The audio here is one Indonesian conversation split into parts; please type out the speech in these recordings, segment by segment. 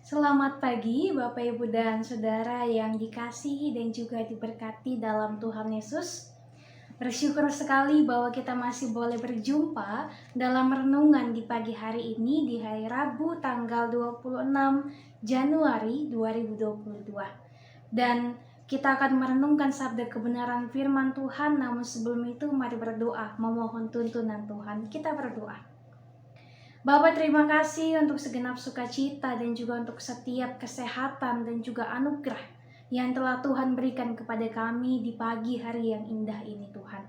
Selamat pagi Bapak Ibu dan Saudara yang dikasihi dan juga diberkati dalam Tuhan Yesus. Bersyukur sekali bahwa kita masih boleh berjumpa dalam renungan di pagi hari ini di hari Rabu tanggal 26 Januari 2022. Dan kita akan merenungkan sabda kebenaran firman Tuhan, namun sebelum itu mari berdoa memohon tuntunan Tuhan. Kita berdoa. Bapa, terima kasih untuk segenap sukacita dan juga untuk setiap kesehatan dan juga anugerah yang telah Tuhan berikan kepada kami di pagi hari yang indah ini Tuhan.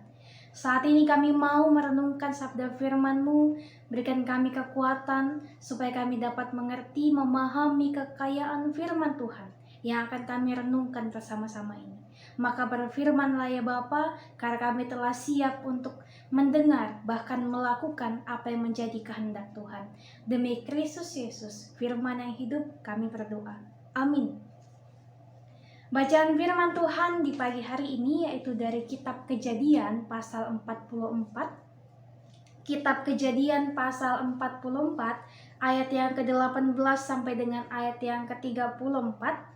Saat ini kami mau merenungkan sabda firman-Mu, berikan kami kekuatan supaya kami dapat mengerti, memahami kekayaan firman Tuhan yang akan kami renungkan bersama-sama ini. Maka berfirmanlah ya Bapa, karena kami telah siap untuk mendengar bahkan melakukan apa yang menjadi kehendak Tuhan. Demi Kristus Yesus, firman yang hidup, kami berdoa. Amin. Bacaan firman Tuhan di pagi hari ini yaitu dari kitab Kejadian pasal 44. Kitab Kejadian pasal 44 ayat yang ke-18 sampai dengan ayat yang ke-34.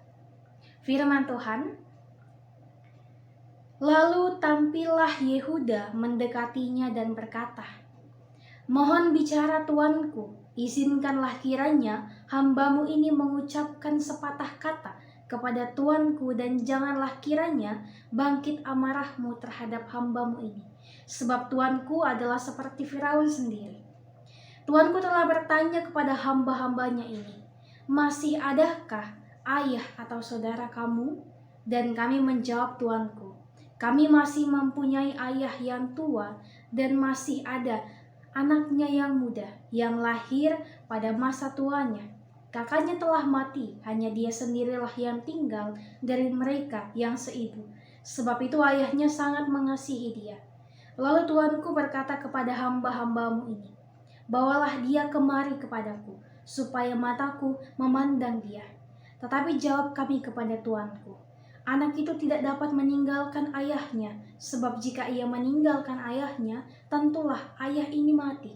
Firman Tuhan, lalu tampillah Yehuda mendekatinya dan berkata, "Mohon bicara tuanku, izinkanlah kiranya hambamu ini mengucapkan sepatah kata kepada tuanku, dan janganlah kiranya bangkit amarahmu terhadap hambamu ini, sebab tuanku adalah seperti Firaun sendiri. Tuanku telah bertanya kepada hamba-hambanya ini, masih adakah ayah atau saudara kamu? Dan kami menjawab tuanku, kami masih mempunyai ayah yang tua dan masih ada anaknya yang muda yang lahir pada masa tuanya. Kakaknya telah mati, hanya dia sendirilah yang tinggal dari mereka yang seibu. Sebab itu ayahnya sangat mengasihi dia. Lalu tuanku berkata kepada hamba-hambamu ini, bawalah dia kemari kepadaku, supaya mataku memandang dia. Tetapi jawab kami kepada tuanku, anak itu tidak dapat meninggalkan ayahnya, sebab jika ia meninggalkan ayahnya, tentulah ayah ini mati.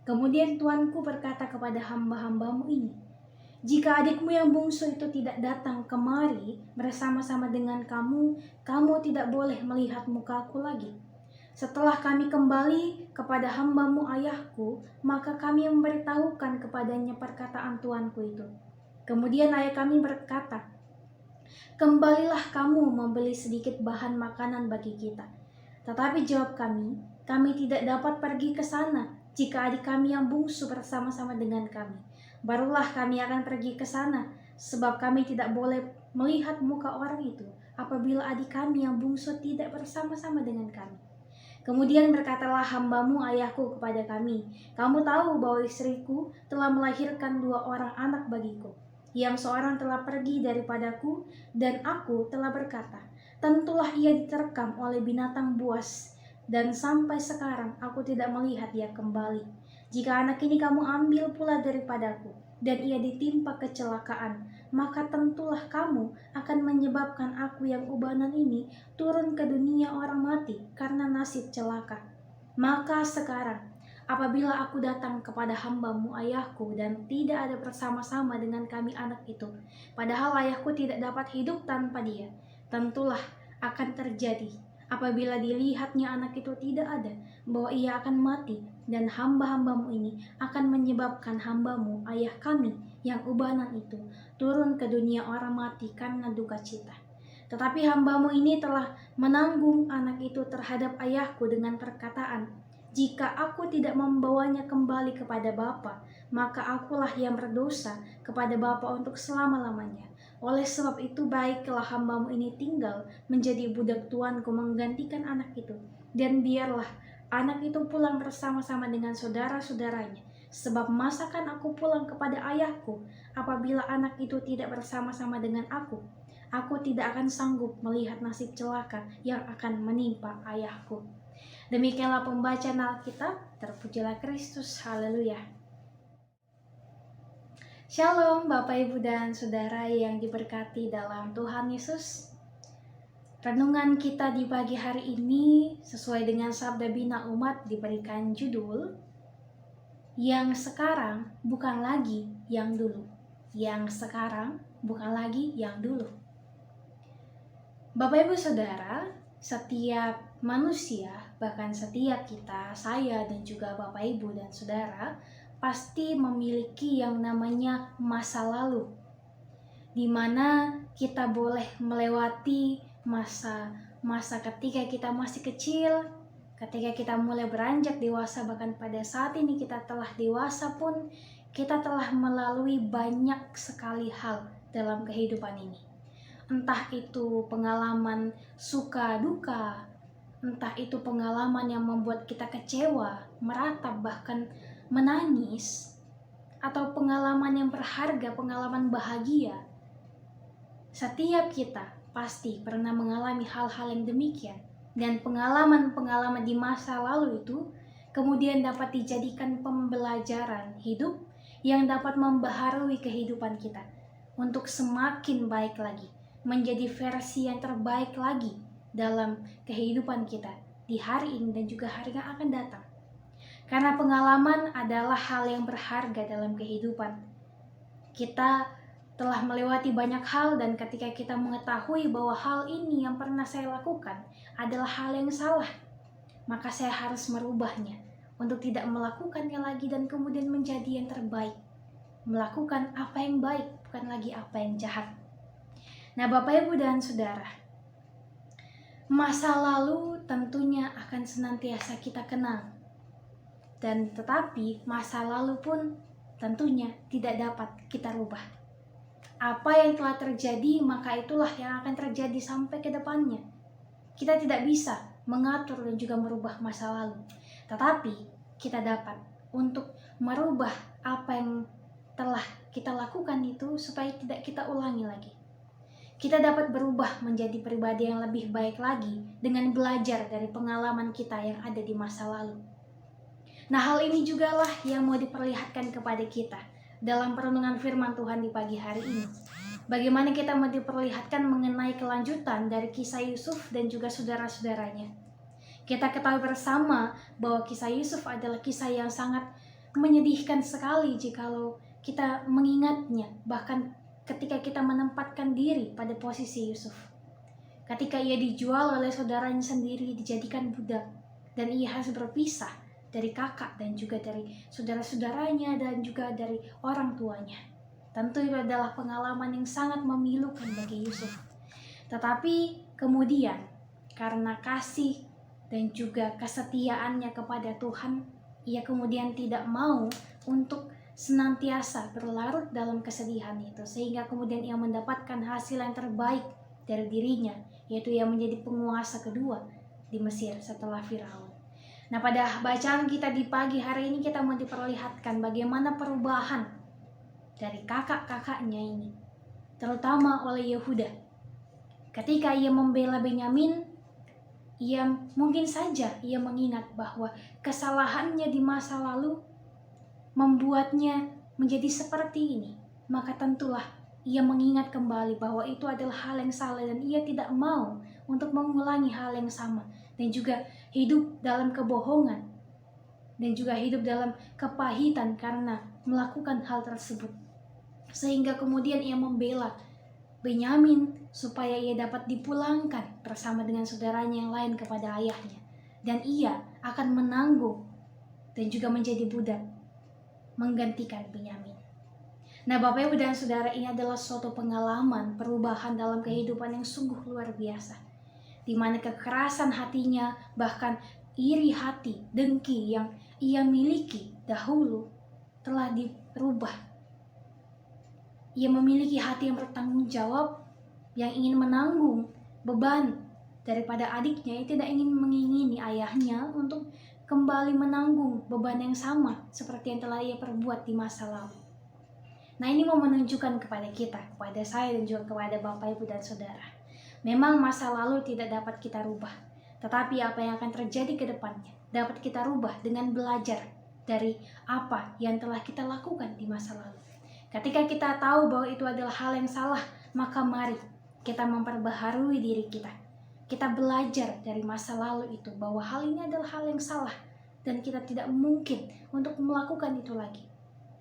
Kemudian tuanku berkata kepada hamba-hambamu ini, jika adikmu yang bungsu itu tidak datang kemari bersama-sama dengan kamu, kamu tidak boleh melihat mukaku lagi. Setelah kami kembali kepada hambamu ayahku, maka kami memberitahukan kepadanya perkataan tuanku itu. Kemudian ayah kami berkata, kembalilah kamu membeli sedikit bahan makanan bagi kita. Tetapi jawab kami tidak dapat pergi ke sana jika adik kami yang bungsu bersama-sama dengan kami. Barulah kami akan pergi ke sana, sebab kami tidak boleh melihat muka orang itu apabila adik kami yang bungsu tidak bersama-sama dengan kami. Kemudian berkatalah hambamu ayahku kepada kami, kamu tahu bahwa istriku telah melahirkan 2 orang anak bagiku, yang seorang telah pergi daripadaku, dan aku telah berkata, tentulah ia diterkam oleh binatang buas, dan sampai sekarang aku tidak melihat dia kembali. Jika anak ini kamu ambil pula daripadaku, dan ia ditimpa kecelakaan, maka tentulah kamu akan menyebabkan aku yang ubanan ini turun ke dunia orang mati karena nasib celaka. Maka sekarang, apabila aku datang kepada hambamu ayahku dan tidak ada bersama-sama dengan kami anak itu, padahal ayahku tidak dapat hidup tanpa dia, tentulah akan terjadi apabila dilihatnya anak itu tidak ada, bahwa ia akan mati, dan hamba-hambamu ini akan menyebabkan hambamu ayah kami yang ubanan itu turun ke dunia orang mati karena duka cita. Tetapi hambamu ini telah menanggung anak itu terhadap ayahku dengan perkataan, jika aku tidak membawanya kembali kepada Bapa, maka akulah yang berdosa kepada Bapa untuk selama-lamanya. Oleh sebab itu baiklah hambamu ini tinggal menjadi budak tuanku menggantikan anak itu, dan biarlah anak itu pulang bersama-sama dengan saudara-saudaranya, sebab masakan aku pulang kepada ayahku apabila anak itu tidak bersama-sama dengan aku tidak akan sanggup melihat nasib celaka yang akan menimpa ayahku. Demikianlah pembacaan Alkitab, terpujilah Kristus, haleluya. Shalom Bapak Ibu dan Saudara yang diberkati dalam Tuhan Yesus. Renungan kita di pagi hari ini sesuai dengan Sabda Bina Umat diberikan judul, yang sekarang bukan lagi yang dulu. yang sekarang, bukan lagi yang dulu. Bapak Ibu Saudara, setiap manusia, bahkan setiap kita, saya dan juga Bapak Ibu dan Saudara, pasti memiliki yang namanya masa lalu, di mana kita boleh melewati masa ketika kita masih kecil, ketika kita mulai beranjak dewasa, bahkan pada saat ini kita telah dewasa pun, kita telah melalui banyak sekali hal dalam kehidupan ini. Entah itu pengalaman suka duka, entah itu pengalaman yang membuat kita kecewa, meratap, bahkan menangis, atau pengalaman yang berharga, pengalaman bahagia. Setiap kita pasti pernah mengalami hal-hal yang demikian, dan pengalaman-pengalaman di masa lalu itu kemudian dapat dijadikan pembelajaran hidup yang dapat membaharui kehidupan kita untuk semakin baik lagi, menjadi versi yang terbaik lagi dalam kehidupan kita di hari ini dan juga hari yang akan datang. Karena pengalaman adalah hal yang berharga dalam kehidupan. Kita telah melewati banyak hal, dan ketika kita mengetahui bahwa hal ini yang pernah saya lakukan adalah hal yang salah, maka saya harus merubahnya untuk tidak melakukannya lagi dan kemudian menjadi yang terbaik. Melakukan apa yang baik, bukan lagi apa yang jahat. Nah, Bapak Ibu dan Saudara, masa lalu tentunya akan senantiasa kita kenal. Dan tetapi masa lalu pun tentunya tidak dapat kita rubah. Apa yang telah terjadi, maka itulah yang akan terjadi sampai ke depannya. Kita tidak bisa mengatur dan juga merubah masa lalu. Tetapi kita dapat untuk merubah apa yang telah kita lakukan itu supaya tidak kita ulangi lagi. Kita dapat berubah menjadi pribadi yang lebih baik lagi dengan belajar dari pengalaman kita yang ada di masa lalu. Nah, hal ini jugalah yang mau diperlihatkan kepada kita dalam perenungan firman Tuhan di pagi hari ini. Bagaimana kita mau diperlihatkan mengenai kelanjutan dari kisah Yusuf dan juga saudara-saudaranya. Kita ketahui bersama bahwa kisah Yusuf adalah kisah yang sangat menyedihkan sekali jikalau kita mengingatnya, bahkan ketika kita menempatkan diri pada posisi Yusuf. Ketika ia dijual oleh saudaranya sendiri, dijadikan budak, dan ia harus berpisah dari kakak dan juga dari saudara-saudaranya dan juga dari orang tuanya. Tentu itu adalah pengalaman yang sangat memilukan bagi Yusuf. Tetapi kemudian karena kasih dan juga kesetiaannya kepada Tuhan, ia kemudian tidak mau untuk senantiasa berlarut dalam kesedihan itu, sehingga kemudian ia mendapatkan hasil yang terbaik dari dirinya, yaitu ia menjadi penguasa kedua di Mesir setelah Firaun. Nah, pada bacaan kita di pagi hari ini kita mau diperlihatkan bagaimana perubahan dari kakak-kakaknya ini, terutama oleh Yehuda. Ketika ia membela Benyamin, ia mungkin saja ia mengingat bahwa kesalahannya di masa lalu membuatnya menjadi seperti ini, maka tentulah ia mengingat kembali bahwa itu adalah hal yang salah dan ia tidak mau untuk mengulangi hal yang sama, dan juga hidup dalam kebohongan dan juga hidup dalam kepahitan karena melakukan hal tersebut, sehingga kemudian ia membela Benyamin supaya ia dapat dipulangkan bersama dengan saudaranya yang lain kepada ayahnya, dan ia akan menanggung dan juga menjadi budak menggantikan Benyamin. Nah, Bapak Ibu dan Saudara, ini adalah suatu pengalaman perubahan dalam kehidupan yang sungguh luar biasa, di mana kekerasan hatinya, bahkan iri hati, dengki yang ia miliki dahulu telah dirubah. Ia memiliki hati yang bertanggung jawab, yang ingin menanggung beban daripada adiknya. Ia tidak ingin mengingini ayahnya untuk kembali menanggung beban yang sama seperti yang telah ia perbuat di masa lalu. Nah, ini mau menunjukkan kepada kita, kepada saya dan juga kepada Bapak Ibu dan Saudara, memang masa lalu tidak dapat kita rubah, tetapi apa yang akan terjadi ke depannya dapat kita rubah dengan belajar dari apa yang telah kita lakukan di masa lalu. Ketika kita tahu bahwa itu adalah hal yang salah, maka mari kita memperbaharui diri kita. Kita belajar dari masa lalu itu bahwa hal ini adalah hal yang salah dan kita tidak mungkin untuk melakukan itu lagi.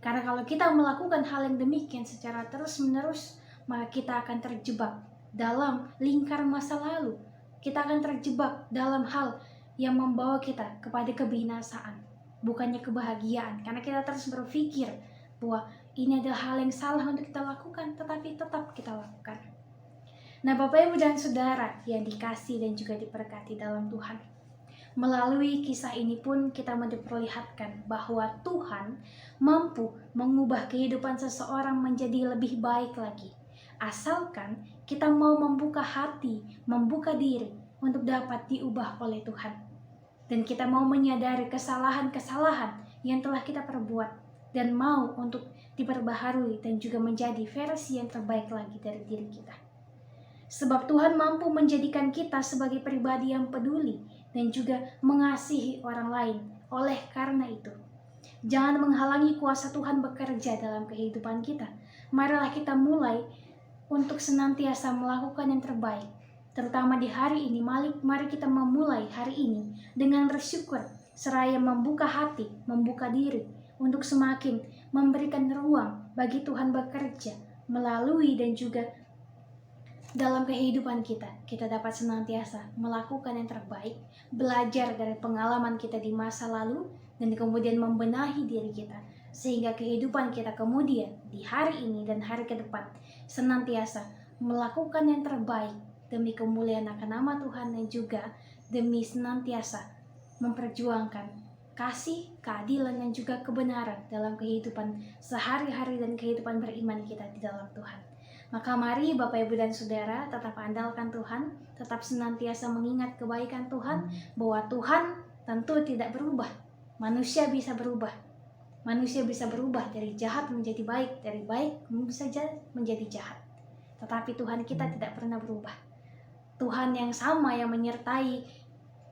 Karena kalau kita melakukan hal yang demikian secara terus-menerus, maka kita akan terjebak dalam lingkar masa lalu. Kita akan terjebak dalam hal yang membawa kita kepada kebinasaan, bukannya kebahagiaan. Karena kita terus berpikir bahwa ini adalah hal yang salah untuk kita lakukan, tetapi tetap kita lakukan. Nah, Bapak, Ibu, dan Saudara yang dikasih dan juga diberkati dalam Tuhan, melalui kisah ini pun kita memperlihatkan bahwa Tuhan mampu mengubah kehidupan seseorang menjadi lebih baik lagi. Asalkan kita mau membuka hati, membuka diri untuk dapat diubah oleh Tuhan. Dan kita mau menyadari kesalahan-kesalahan yang telah kita perbuat dan mau untuk diperbaharui dan juga menjadi versi yang terbaik lagi dari diri kita. Sebab Tuhan mampu menjadikan kita sebagai pribadi yang peduli dan juga mengasihi orang lain. Oleh karena itu, jangan menghalangi kuasa Tuhan bekerja dalam kehidupan kita. Marilah kita mulai untuk senantiasa melakukan yang terbaik. Terutama di hari ini, mari kita memulai hari ini dengan bersyukur, seraya membuka hati, membuka diri, untuk semakin memberikan ruang bagi Tuhan bekerja melalui dan juga dalam kehidupan kita dapat senantiasa melakukan yang terbaik, belajar dari pengalaman kita di masa lalu, dan kemudian membenahi diri kita, sehingga kehidupan kita kemudian di hari ini dan hari ke depan senantiasa melakukan yang terbaik demi kemuliaan akan nama Tuhan, dan juga demi senantiasa memperjuangkan kasih, keadilan, dan juga kebenaran dalam kehidupan sehari-hari dan kehidupan beriman kita di dalam Tuhan. Maka mari Bapak, Ibu, dan Saudara tetap andalkan Tuhan, tetap senantiasa mengingat kebaikan Tuhan, bahwa Tuhan tentu tidak berubah. Manusia bisa berubah. Manusia bisa berubah dari jahat menjadi baik, dari baik bisa menjadi jahat. Tetapi Tuhan kita tidak pernah berubah. Tuhan yang sama yang menyertai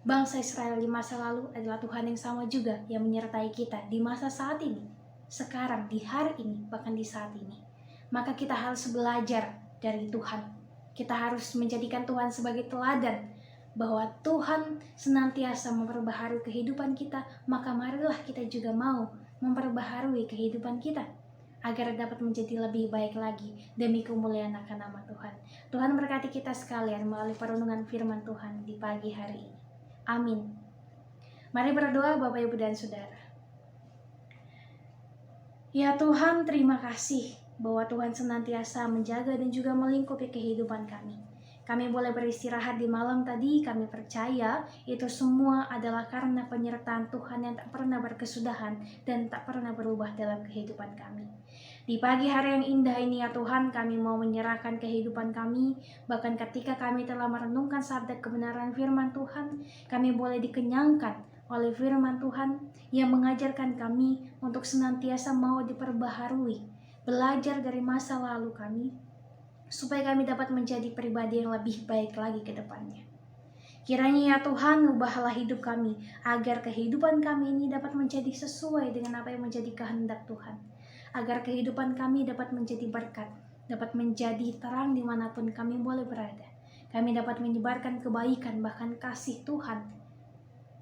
bangsa Israel di masa lalu adalah Tuhan yang sama juga yang menyertai kita di masa saat ini, sekarang, di hari ini, bahkan di saat ini. Maka kita harus belajar dari Tuhan. Kita harus menjadikan Tuhan sebagai teladan, bahwa Tuhan senantiasa memperbaharui kehidupan kita. Maka marilah kita juga mau memperbaharui kehidupan kita, agar dapat menjadi lebih baik lagi demi kemuliaan akan nama Tuhan. Tuhan berkati kita sekalian melalui perenungan firman Tuhan di pagi hari ini. Amin. Mari berdoa Bapak, Ibu, dan Saudara. Ya Tuhan, terima kasih bahwa Tuhan senantiasa menjaga dan juga melingkupi kehidupan kami. Kami boleh beristirahat di malam tadi, kami percaya itu semua adalah karena penyertaan Tuhan yang tak pernah berkesudahan dan tak pernah berubah dalam kehidupan kami. Di pagi hari yang indah ini ya Tuhan, kami mau menyerahkan kehidupan kami, bahkan ketika kami telah merenungkan sabda kebenaran firman Tuhan, kami boleh dikenyangkan oleh firman Tuhan yang mengajarkan kami untuk senantiasa mau diperbaharui, belajar dari masa lalu kami, supaya kami dapat menjadi pribadi yang lebih baik lagi ke depannya. Kiranya ya Tuhan, ubahlah hidup kami, agar kehidupan kami ini dapat menjadi sesuai dengan apa yang menjadi kehendak Tuhan. Agar kehidupan kami dapat menjadi berkat, dapat menjadi terang dimanapun kami boleh berada. Kami dapat menyebarkan kebaikan, bahkan kasih Tuhan,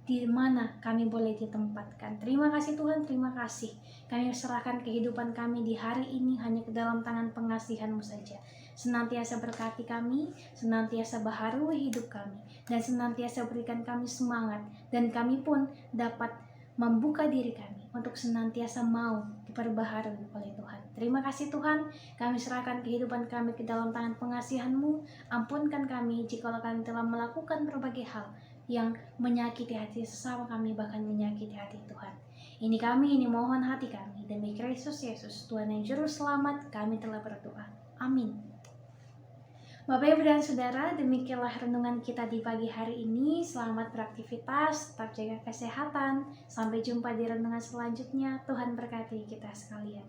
di mana kami boleh ditempatkan. Terima kasih Tuhan, terima kasih. Kami serahkan kehidupan kami di hari ini hanya ke dalam tangan pengasihan-Mu saja. Senantiasa berkati kami, senantiasa baharui hidup kami, dan senantiasa berikan kami semangat, dan kami pun dapat membuka diri kami untuk senantiasa mau diperbaharui oleh Tuhan. Terima kasih Tuhan, kami serahkan kehidupan kami ke dalam tangan pengasihan-Mu. Ampunkan kami jikalau kami telah melakukan berbagai hal yang menyakiti hati sesama kami, bahkan menyakiti hati Tuhan. Ini kami, ini mohon hati kami, demi Kristus Yesus, Tuhan yang Juru Selamat, kami telah berdoa. Amin. Bapak, Ibu, dan Saudara, demikianlah renungan kita di pagi hari ini. Selamat beraktivitas, tetap jaga kesehatan. Sampai jumpa di renungan selanjutnya. Tuhan berkati kita sekalian.